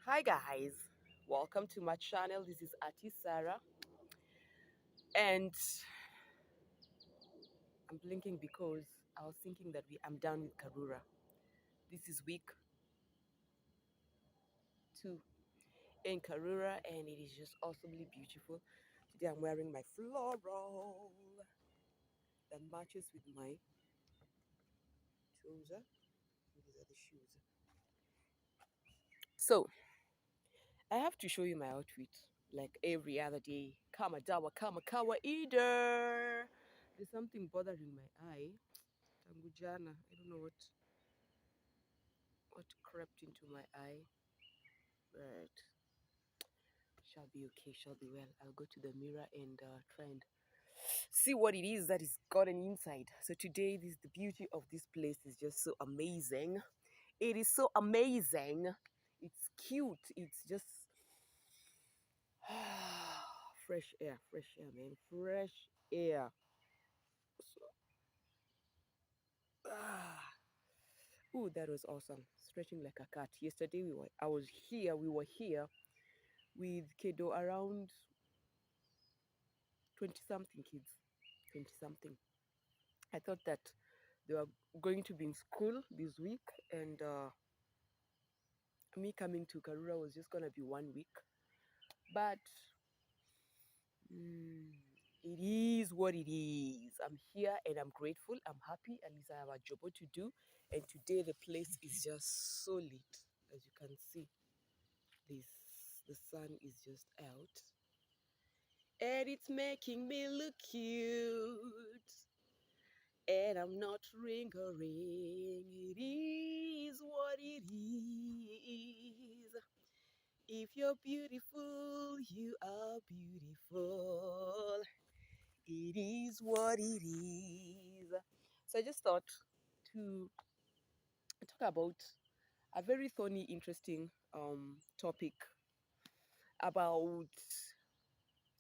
Hi guys, welcome to my channel. This is Ati Sarah, and I'm blinking because I was thinking that I'm done with Karura. This is week 2 in Karura, and it is just awesomely beautiful. Today I'm wearing my floral that matches with my trouser. These are the shoes. So I have to show you my outfit like every other day. Kama dawa, kama kawa either. There's something bothering my eye. Tangujana. I don't know what crept into my eye, but shall be okay, shall be well. I'll go to the mirror and try and see what it is that is gotten inside. So today, the beauty of this place is just so amazing. It is so amazing. It's cute. It's just fresh air, man, fresh air. So, ah. Ooh, that was awesome. Stretching like a cat. Yesterday we were here with kiddo around 20 something kids. 20 something. I thought that they were going to be in school this week, and me coming to Karura was just gonna be 1 week. But mm, it is what it is. I'm here and I'm grateful. I'm happy. At least I have a job to do. And today the place is just so lit, as you can see. This the sun is just out, and it's making me look cute. And I'm not lingering. It is what it is. If you're beautiful, you are beautiful. It is what it is. So I just thought to talk about a very thorny, interesting topic about,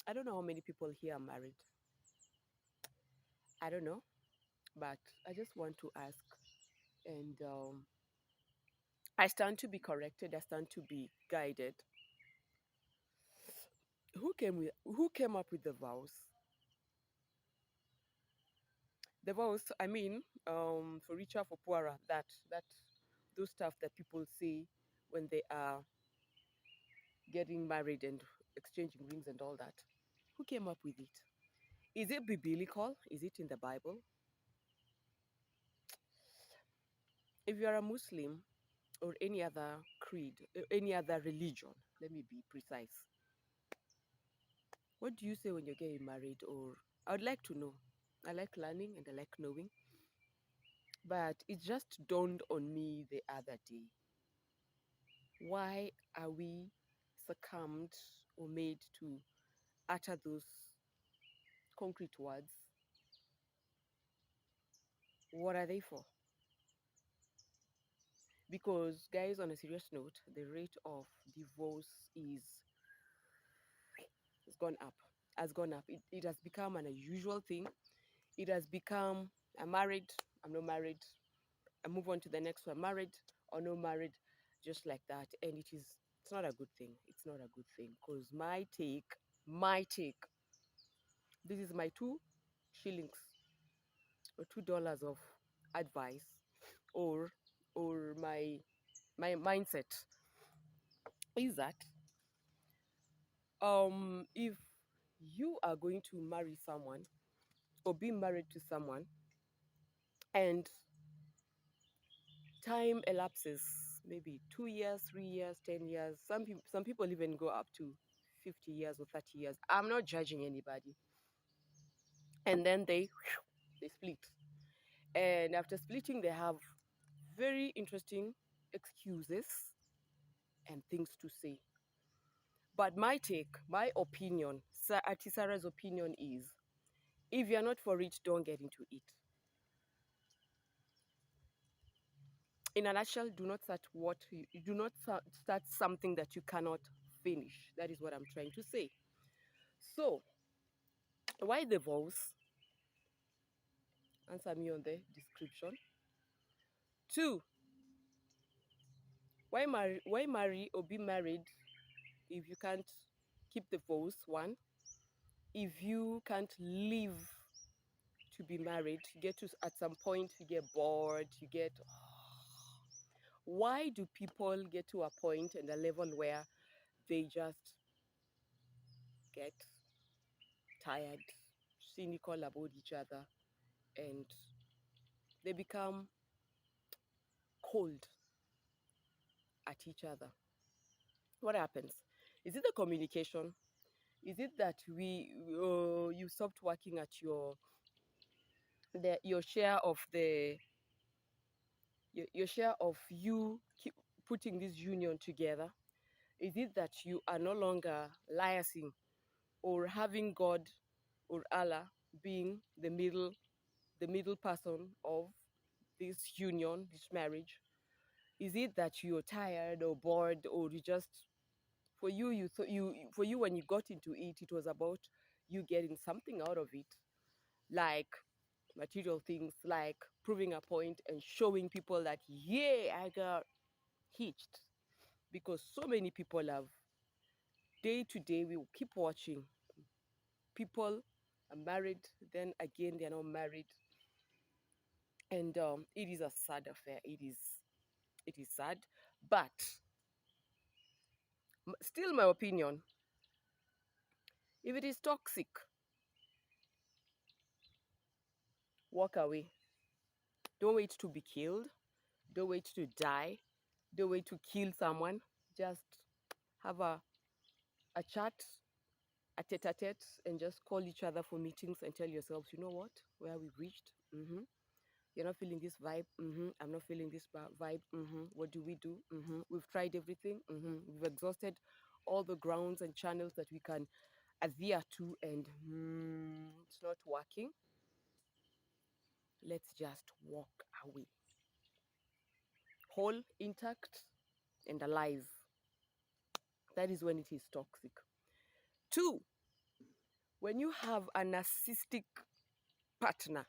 I don't know how many people here are married. I don't know, but I just want to ask, and I stand to be corrected. I stand to be guided. Who came up with the vows? The vows, I mean, for richer, for poorer, that those stuff that people say when they are getting married and exchanging rings and all that. Who came up with it? Is it biblical? Is it in the Bible? If you are a Muslim or any other creed, any other religion, let me be precise. What do you say when you're getting married? Or I would like to know. I like learning and I like knowing. But it just dawned on me the other day. Why are we succumbed or made to utter those concrete words? What are they for? Because, guys, on a serious note, the rate of divorce has gone up. Has gone up. It has become an unusual thing. It has become, I'm married, I'm not married, I move on to the next one, married or no married, just like that. And it's not a good thing. It's not a good thing. Because my take, this is my 2 shillings or $2 of advice, or my mindset is that if you are going to marry someone or be married to someone and time elapses, maybe 2 years, 3 years, 10 years, some people even go up to 50 years or 30 years. I'm not judging anybody. And then they split. And after splitting, they have very interesting excuses and things to say. But my take, my opinion, Atisara's opinion is, if you're not for it, don't get into it. In a nutshell, do not start something that you cannot finish. That is what I'm trying to say. So, why the vows? Answer me on the description. 2, Why marry or be married if you can't keep the vows? One, if you can't live to be married, you get to at some point you get bored. You get why do people get to a point and a level where they just get tired, cynical about each other, and they become cold at each other? What happens? Is it the communication? Is it that you stopped working at your share of your share of you keep putting this union together? Is it that you are no longer liaising or having God or Allah being the middle person of this union, this marriage? Is it that you're tired or bored, or you just for you you thought for you when you got into it, it was about you getting something out of it, like material things, like proving a point and showing people that yeah, I got hitched? Because so many people have day to day, we will keep watching people are married, then again they're not married, and it is a sad affair. It is sad, but still, my opinion: if it is toxic, walk away. Don't wait to be killed. Don't wait to die. Don't wait to kill someone. Just have a chat, a tete-a-tete, and just call each other for meetings and tell yourselves, you know what, where we've reached. You're not feeling this vibe. I'm not feeling this vibe. What do we do? We've tried everything. We've exhausted all the grounds and channels that we can adhere to, and it's not working. Let's just walk away, whole, intact, and alive. That is when it is toxic. Two, when you have a narcissistic partner,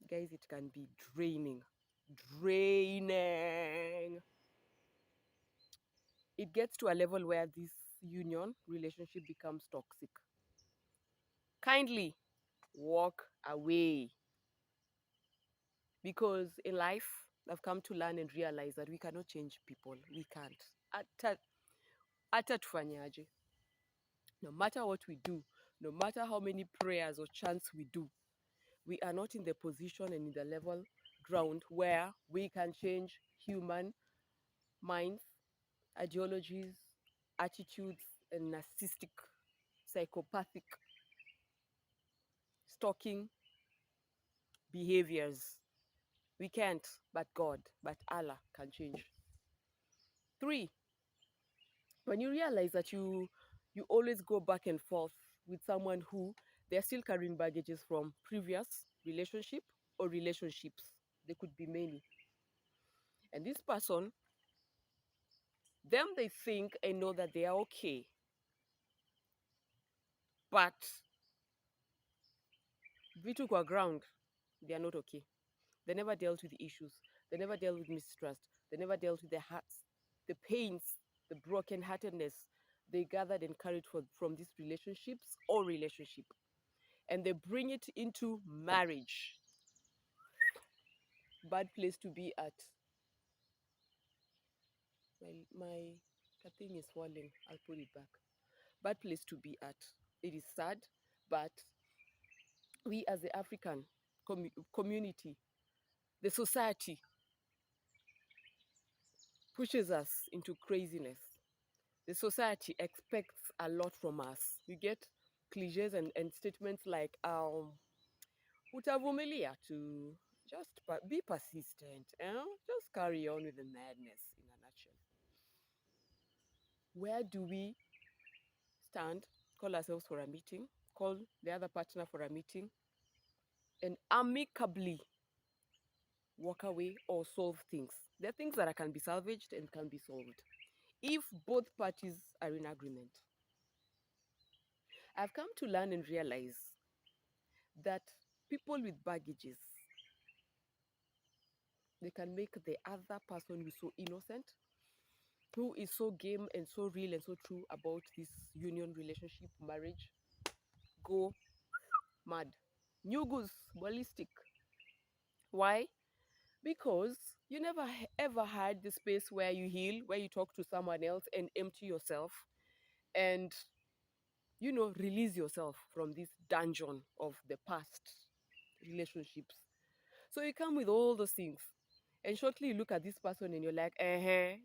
guys, it can be draining. Draining. It gets to a level where this union relationship becomes toxic. Kindly walk away. Because in life, I've come to learn and realize that we cannot change people. We can't. Hata tufanyaje. No matter what we do, no matter how many prayers or chants we do, we are not in the position and in the level ground where we can change human minds, ideologies, attitudes, and narcissistic, psychopathic, stalking behaviors. We can't, but God, but Allah can change. Three, when you realize that you always go back and forth with someone who they're still carrying baggages from previous relationship or relationships. There could be many. And this person, them they think and know that they are okay. But vitu kwa ground, they are not okay. They never dealt with the issues. They never dealt with mistrust. They never dealt with their hearts, the pains, the brokenheartedness they gathered and carried from these relationships or relationship. And they bring it into marriage. Bad place to be at. My thing is falling. I'll put it back. Bad place to be at. It is sad, but we as the African community, the society pushes us into craziness. The society expects a lot from us. You get cliches and statements like utavumilia to just be persistent, just carry on with the madness in a nutshell. Where do we stand, call ourselves for a meeting, call the other partner for a meeting, and amicably walk away or solve things? There are things that can be salvaged and can be solved if both parties are in agreement. I've come to learn and realize that people with baggages, They can make the other person who is so innocent, who is so game and so real and so true about this union, relationship, marriage, go mad. New goose, ballistic. Why? Because you never ever had the space where you heal, where you talk to someone else and empty yourself and, release yourself from this dungeon of the past relationships. So you come with all those things. And shortly you look at this person and you're like,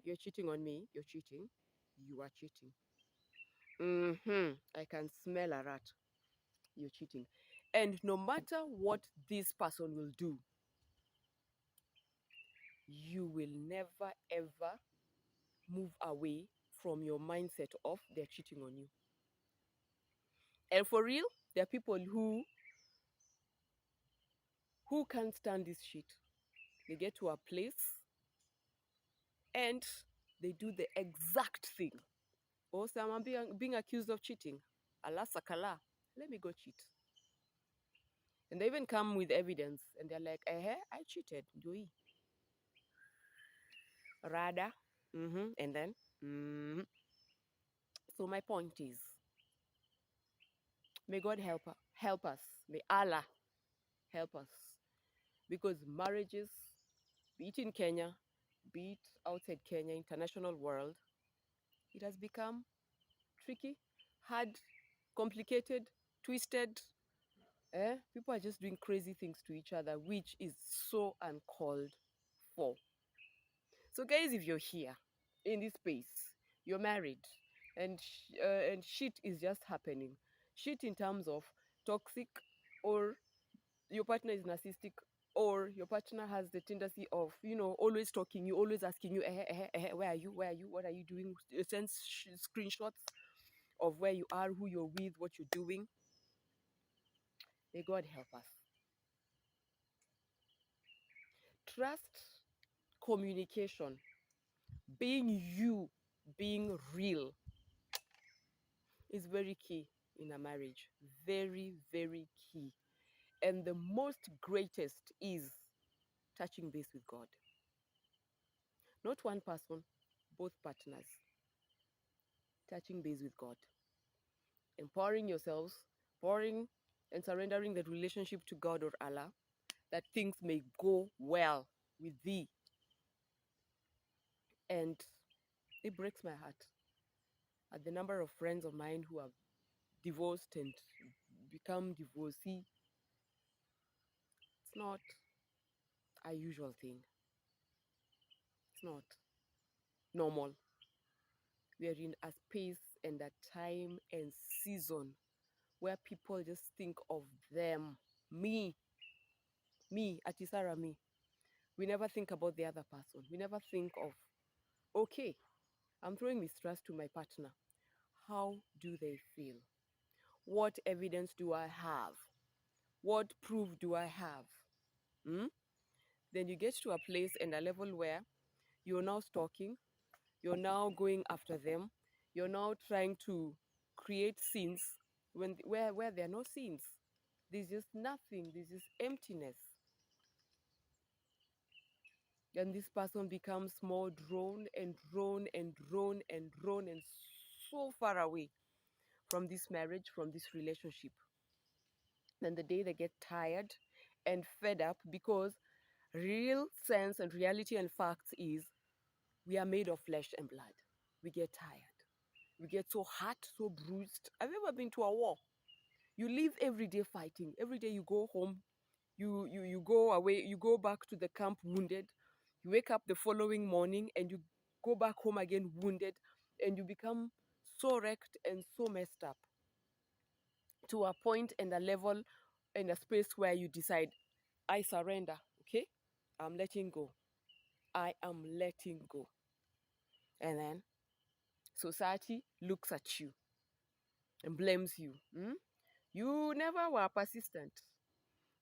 you're cheating on me. You're cheating. You are cheating. I can smell a rat. You're cheating. And no matter what this person will do, you will never ever move away from your mindset of they're cheating on you. And for real, there are people who can't stand this shit. They get to a place and they do the exact thing. Oh, Sam, I'm being accused of cheating. Allah sakala. Let me go cheat. And they even come with evidence and they're like, I cheated. Joey. Rada. And then, so my point is, may God help us. May Allah help us. Because marriages, be it in Kenya, be it outside Kenya, international world, it has become tricky, hard, complicated, twisted. People are just doing crazy things to each other, which is so uncalled for. So, guys, if you're here in this space, you're married, and shit is just happening. Shit in terms of toxic, or your partner is narcissistic, or your partner has the tendency of, always talking you, always asking you, where are you? Where are you? What are you doing? Send screenshots of where you are, who you're with, what you're doing. May God help us. Trust, communication, being you, being real is very key in a marriage. Very, very key. And the most greatest is touching base with God. Not one person, both partners. Touching base with God. Empowering yourselves, pouring and surrendering the relationship to God or Allah, that things may go well with thee. And it breaks my heart at the number of friends of mine who have divorced and become divorcee. It's not a usual thing. It's not normal. We are in a space and a time and season where people just think of them. Me, Atisara, me. We never think about the other person. We never think of, okay, I'm throwing mistrust to my partner. How do they feel? What evidence do I have? What proof do I have? Then you get to a place and a level where you're now stalking, you're now going after them, you're now trying to create scenes where there are no scenes. There's just nothing, there's just emptiness. And this person becomes more drawn and drawn and drawn and drawn and so far away from this marriage, from this relationship. Then the day they get tired and fed up, because real sense and reality and facts is we are made of flesh and blood. We get tired. We get so hurt, so bruised. Have you ever been to a war? You live every day fighting. Every day you go home, you go away, you go back to the camp wounded. You wake up the following morning and you go back home again wounded, and you become so wrecked and so messed up to a point and a level and a space where you decide, I surrender, okay? I'm letting go. I am letting go. And then society looks at you and blames you. You never were persistent.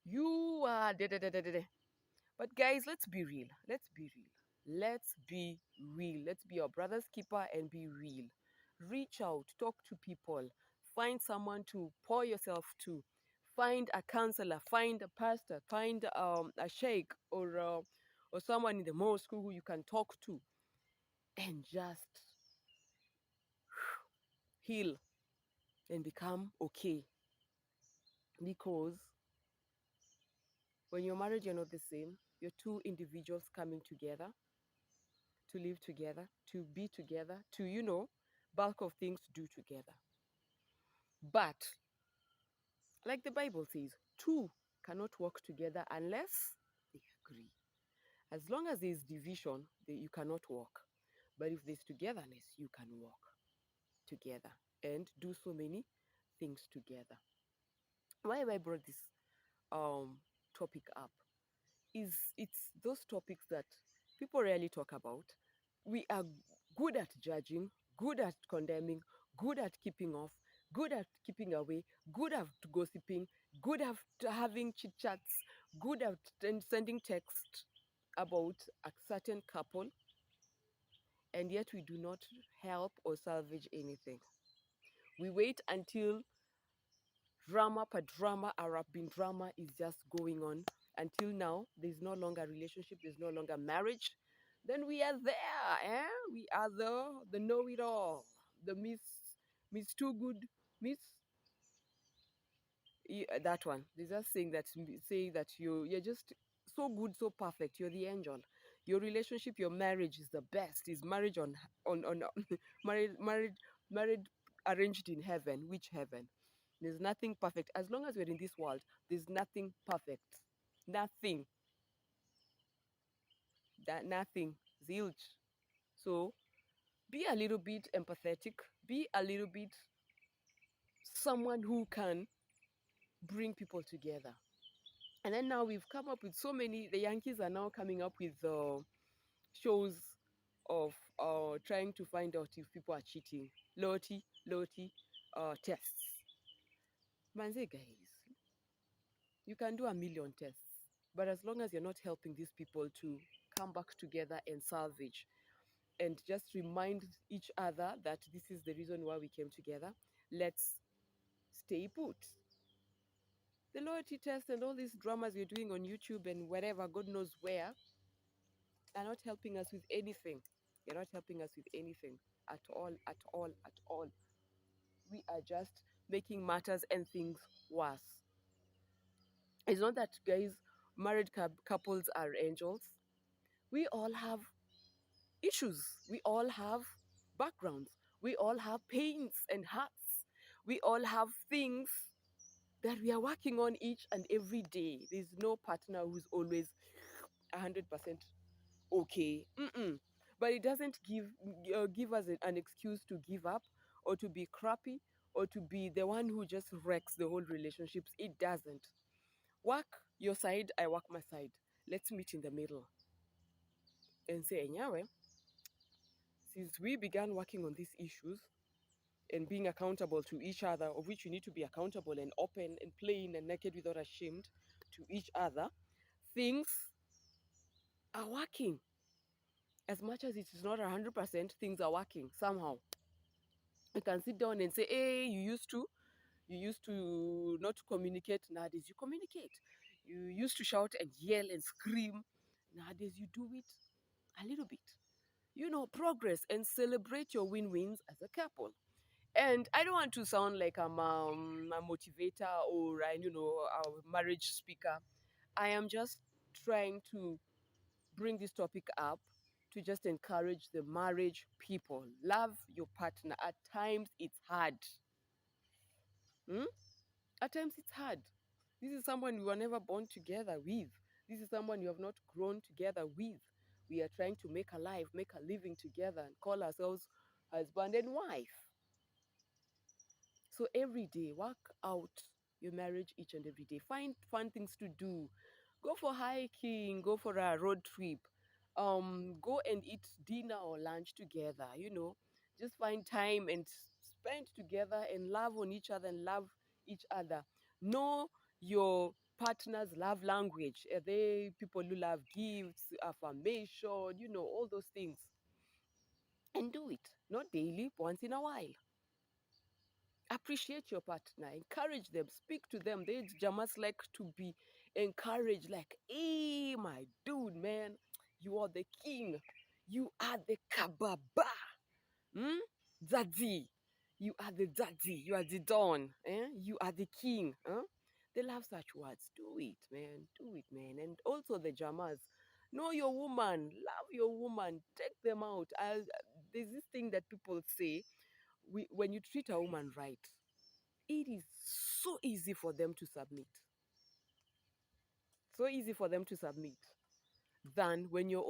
You are da da da da da. But guys, let's be real. Let's be real. Let's be real. Let's be your brother's keeper and be real. Reach out, talk to people, find someone to pour yourself to. Find a counselor, find a pastor, find a sheikh, or or someone in the moral school who you can talk to and just heal and become okay. Because when you're married, you're not the same. You're two individuals coming together to live together, to be together, to, bulk of things to do together. But, like the Bible says, two cannot work together unless they agree. As long as there's division, you cannot work. But if there's togetherness, you can work together and do so many things together. Why have I brought this um topic up? Is it's those topics that people rarely talk about. We are good at judging, good at condemning, good at keeping off, good at keeping away, good at gossiping, good at having chit chats, good at sending text about a certain couple, and yet we do not help or salvage anything. We wait until drama per drama, Arabian drama is just going on until now. There's no longer relationship, there's no longer marriage. Then we are there, eh? We are the know-it-all, the Miss Too Good, Miss that one. They're just saying that you're just so good, so perfect. You're the angel. Your relationship, your marriage is the best. Is marriage on married arranged in heaven? Which heaven? There's nothing perfect. As long as we're in this world, there's nothing perfect. Nothing. Nothing. Zilch. So be a little bit empathetic. Be a little bit someone who can bring people together. And then now we've come up with so many. The Yankees are now coming up with shows of trying to find out if people are cheating. Loyalty tests. Manze guys, you can do a million tests, but as long as you're not helping these people to come back together and salvage and just remind each other that this is the reason why we came together, let's stay put. The loyalty test and all these dramas you're doing on YouTube and wherever, God knows where, are not helping us with anything. You're not helping us with anything at all, at all, at all. We are just making matters and things worse. It's not that, guys, married couples are angels. We all have issues. We all have backgrounds. We all have pains and hurts. We all have things that we are working on each and every day. There's no partner who's always 100% okay. Mm-mm. But it doesn't give us an excuse to give up or to be crappy or to be the one who just wrecks the whole relationships. It doesn't. Work your side, I work my side. Let's meet in the middle and say, Nyawe, since we began working on these issues and being accountable to each other, of which you need to be accountable and open and plain and naked without ashamed to each other, things are working. As much as it is not 100%, things are working somehow. You can sit down and say, hey, you used to not communicate. Nowadays, you communicate. You used to shout and yell and scream. Nowadays, you do it a little bit. Progress and celebrate your win-wins as a couple. And I don't want to sound like I'm a motivator or a marriage speaker. I am just trying to bring this topic up to just encourage the marriage people. Love your partner. At times it's hard. Hmm? At times it's hard. This is someone we were never born together with. This is someone you have not grown together with. We are trying to make a life, make a living together, and call ourselves husband and wife. So every day, work out your marriage each and every day. Find fun things to do. Go for hiking, go for a road trip. Go and eat dinner or lunch together, Just find time and spend together and love on each other and love each other. Know your partner's love language. Are they people who love gifts, affirmation, all those things? And do it. Not daily, once in a while. Appreciate your partner, encourage them, speak to them. They just like to be encouraged, like, hey, my dude, man, You are the king. You are the kababa. Hmm? Daddy. You are the daddy. You are the don. Eh? You are the king. Huh? They love such words. Do it, man. Do it, man. And also the jamas. Know your woman. Love your woman. Take them out. There's this thing that people say, when you treat a woman right, it is so easy for them to submit. So easy for them to submit than when you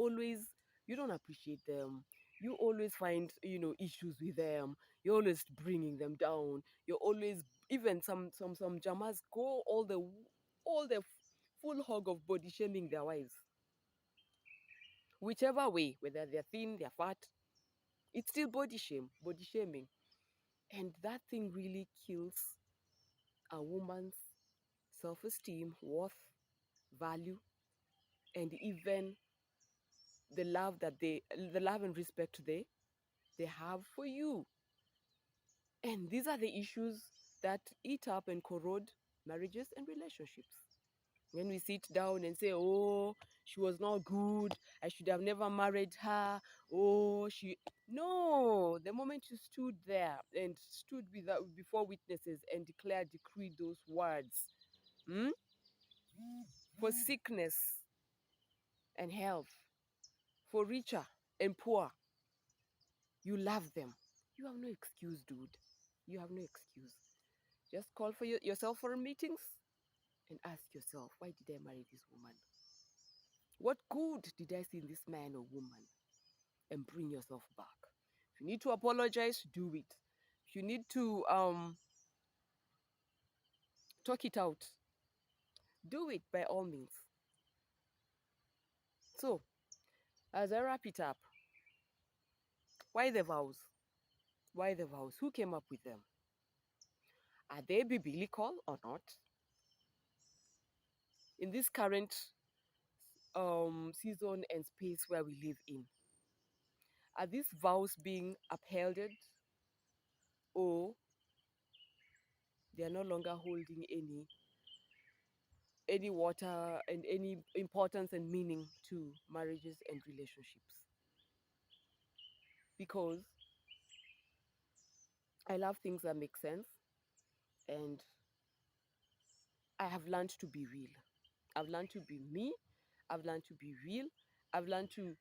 don't appreciate them. You always find, issues with them. You're always bringing them down. You're always, even some jamas go all the full hog of body shaming their wives. Whichever way, whether they're thin, they're fat, it's still body shaming. And that thing really kills a woman's self-esteem, worth, value, and even the love and respect they have for you. And these are the issues that eat up and corrode marriages and relationships. When we sit down and say, oh, she was not good, I should have never married her, oh, she. No, the moment you stood there and stood before witnesses and decreed those words, hmm, for sickness and health, for richer and poor, you love them. You have no excuse, dude. You have no excuse. Just call for yourself for meetings and ask yourself, why did I marry this woman? What good did I see in this man or woman? And bring yourself back. If you need to apologize, do it. If you need to talk it out, do it by all means. So, as I wrap it up, why the vows? Why the vows? Who came up with them? Are they biblical or not? In this current season and space where we live in, are these vows being upheld, or they are no longer holding any water and any importance and meaning to marriages and relationships? Because I love things that make sense, and I have learned to be real. I've learned to be me. I've learned to be real. I've learned to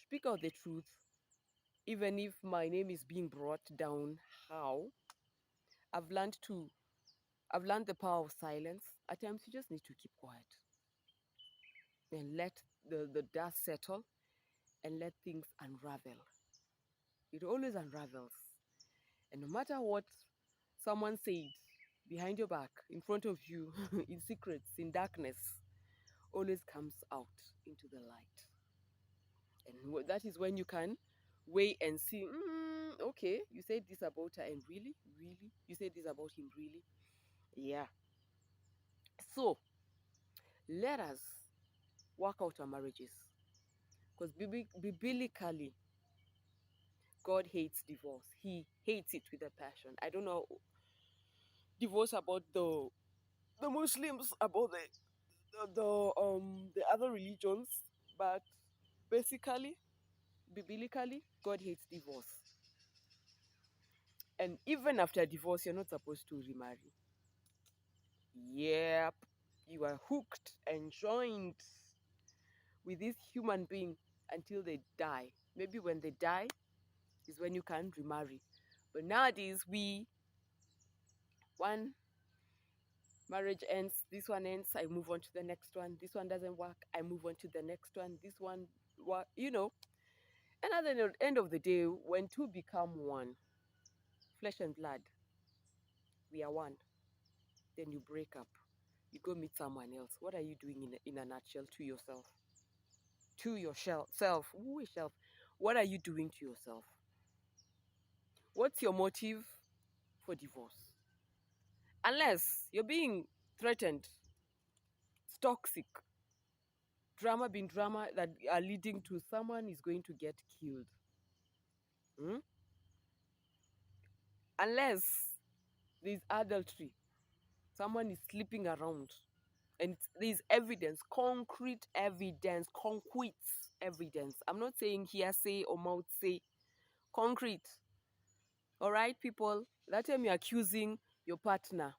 speak out the truth, even if my name is being brought down. How? I've learned to I've learned the power of silence. At times you just need to keep quiet and let the dust settle and let things unravel. It always unravels. And no matter what someone said behind your back, in front of you, in secrets, in darkness, always comes out into the light. And that is when you can weigh and see, okay, you said this about her, and really? Really? You said this about him, really? Yeah. So, let us work out our marriages. Because biblically, God hates divorce. He hates it with a passion. I don't know divorce about the Muslims, about the other religions, but basically, biblically, God hates divorce. And even after divorce, you're not supposed to remarry. Yep, you are hooked and joined with this human being until they die. Maybe when they die is when you can remarry. But nowadays, one marriage ends, this one ends, I move on to the next one. This one doesn't work, I move on to the next one. This one, And at the end of the day, when two become one, flesh and blood, we are one. Then you break up. You go meet someone else. What are you doing in a nutshell to yourself? To yourself. Who is self? What are you doing to yourself? What's your motive for divorce? Unless you're being threatened, it's toxic. Drama being drama that are leading to someone is going to get killed. Hmm? Unless there's adultery, someone is sleeping around, and there's evidence, concrete evidence, concrete. evidence. I'm not saying hearsay or mouth say, concrete. All right, people, that time you're accusing your partner,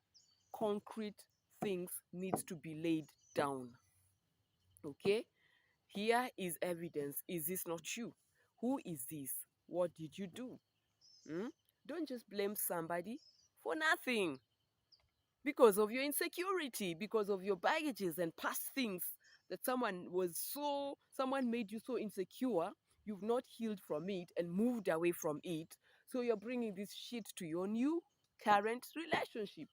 concrete things needs to be laid down. Okay? Here is evidence. Is this not you? Who is this? What did you do? Hmm? Don't just blame somebody for nothing because of your insecurity, because of your baggages and past things that someone made you so insecure, you've not healed from it and moved away from it. So you're bringing this shit to your new current relationship.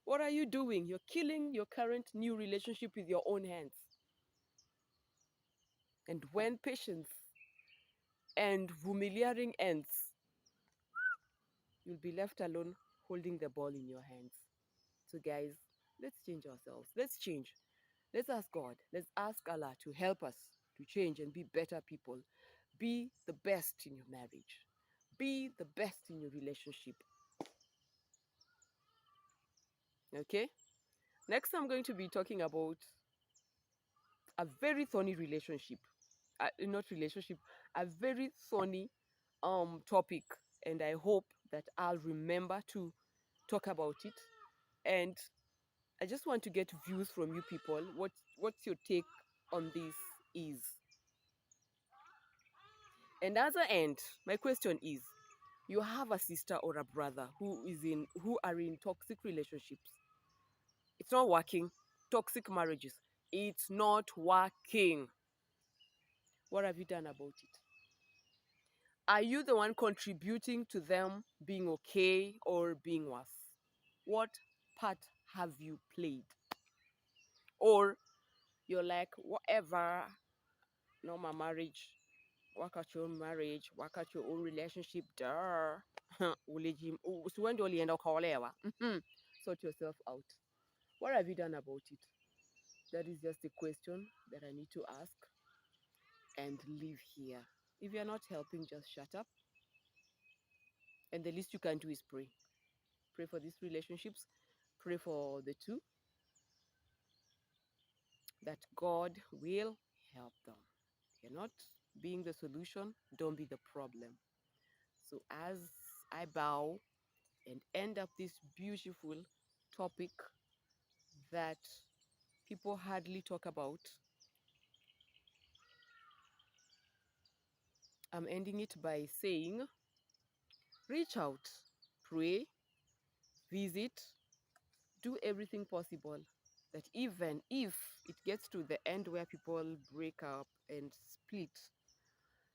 What are you doing? You're killing your current new relationship with your own hands. And when patience and familiaring ends, you'll be left alone holding the ball in your hands. So, guys, let's change ourselves. Let's change. Let's ask God. Let's ask Allah to help us to change and be better people. Be the best in your marriage. Be the best in your relationship. Okay? Next, I'm going to be talking about a very thorny relationship. Not relationship, a very thorny topic. And I hope that I'll remember to talk about it. And I just want to get views from you people. What's your take on this is? And as I end, my question is, you have a sister or a brother who are in toxic relationships. It's not working. Toxic marriages. It's not working. What have you done about it? Are you the one contributing to them being okay or being worse? What part have you played? Or you're like, whatever, no, my marriage, work out your own marriage, work out your own relationship, duh. Sort yourself out. What have you done about it? That is just a question that I need to ask and leave here. If you're not helping, just shut up. And the least you can do is pray. Pray for these relationships. Pray for the two, that God will help them. You're not being the solution, don't be the problem. So, as I bow and end up this beautiful topic that people hardly talk about, I'm ending it by saying reach out, pray, visit, do everything possible. That even if it gets to the end where people break up and split,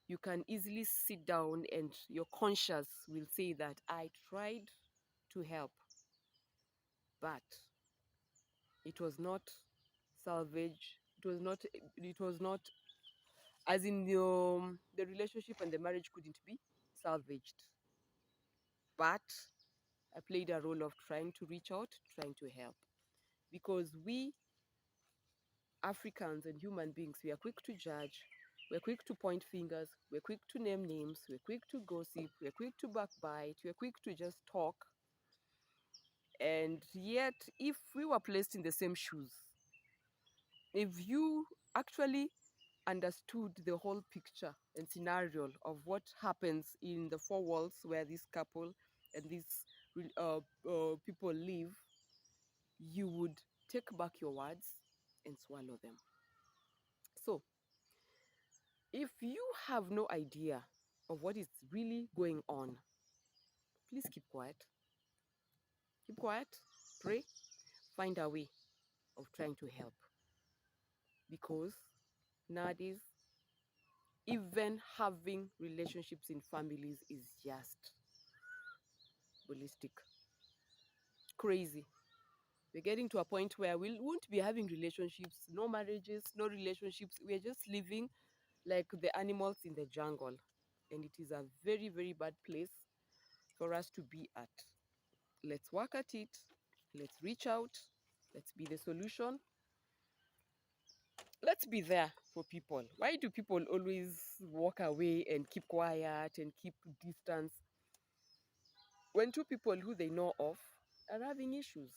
you can easily sit down and your conscience will say that I tried to help, but it was not salvage. It was not as in the relationship and the marriage couldn't be salvaged. But I played a role of trying to reach out, trying to help. Because we Africans and human beings, we are quick to judge, we're quick to point fingers, we're quick to name names, we're quick to gossip, we're quick to backbite, we're quick to just talk. And yet, if we were placed in the same shoes, if you actually understood the whole picture and scenario of what happens in the four walls where this couple and these people live, you would take back your words and swallow them. So, if you have no idea of what is really going on, please keep quiet. Keep quiet, pray, find a way of trying to help. Because nowadays, even having relationships in families is just ballistic. Crazy. We're getting to a point where we won't be having relationships, no marriages, no relationships. We're just living like the animals in the jungle. And it is a very, very bad place for us to be at. Let's work at it. Let's reach out. Let's be the solution. Let's be there for people. Why do people always walk away and keep quiet and keep distance when two people who they know of are having issues?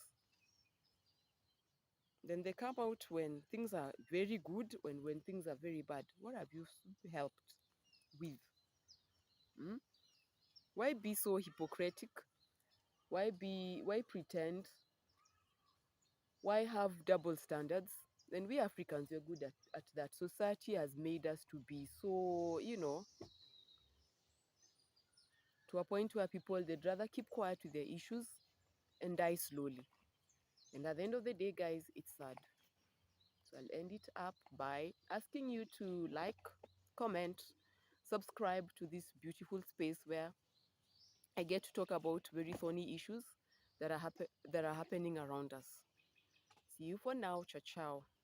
Then they come out when things are very good and when things are very bad. What have you helped with? Hmm? Why be so hypocritic? Why pretend? Why have double standards? And we Africans, we're good at that. Society has made us to be so, to a point where people, they'd rather keep quiet with their issues and die slowly. And at the end of the day, guys, it's sad. So I'll end it up by asking you to like, comment, subscribe to this beautiful space where I get to talk about very funny issues that are happening around us. See you for now. Ciao ciao.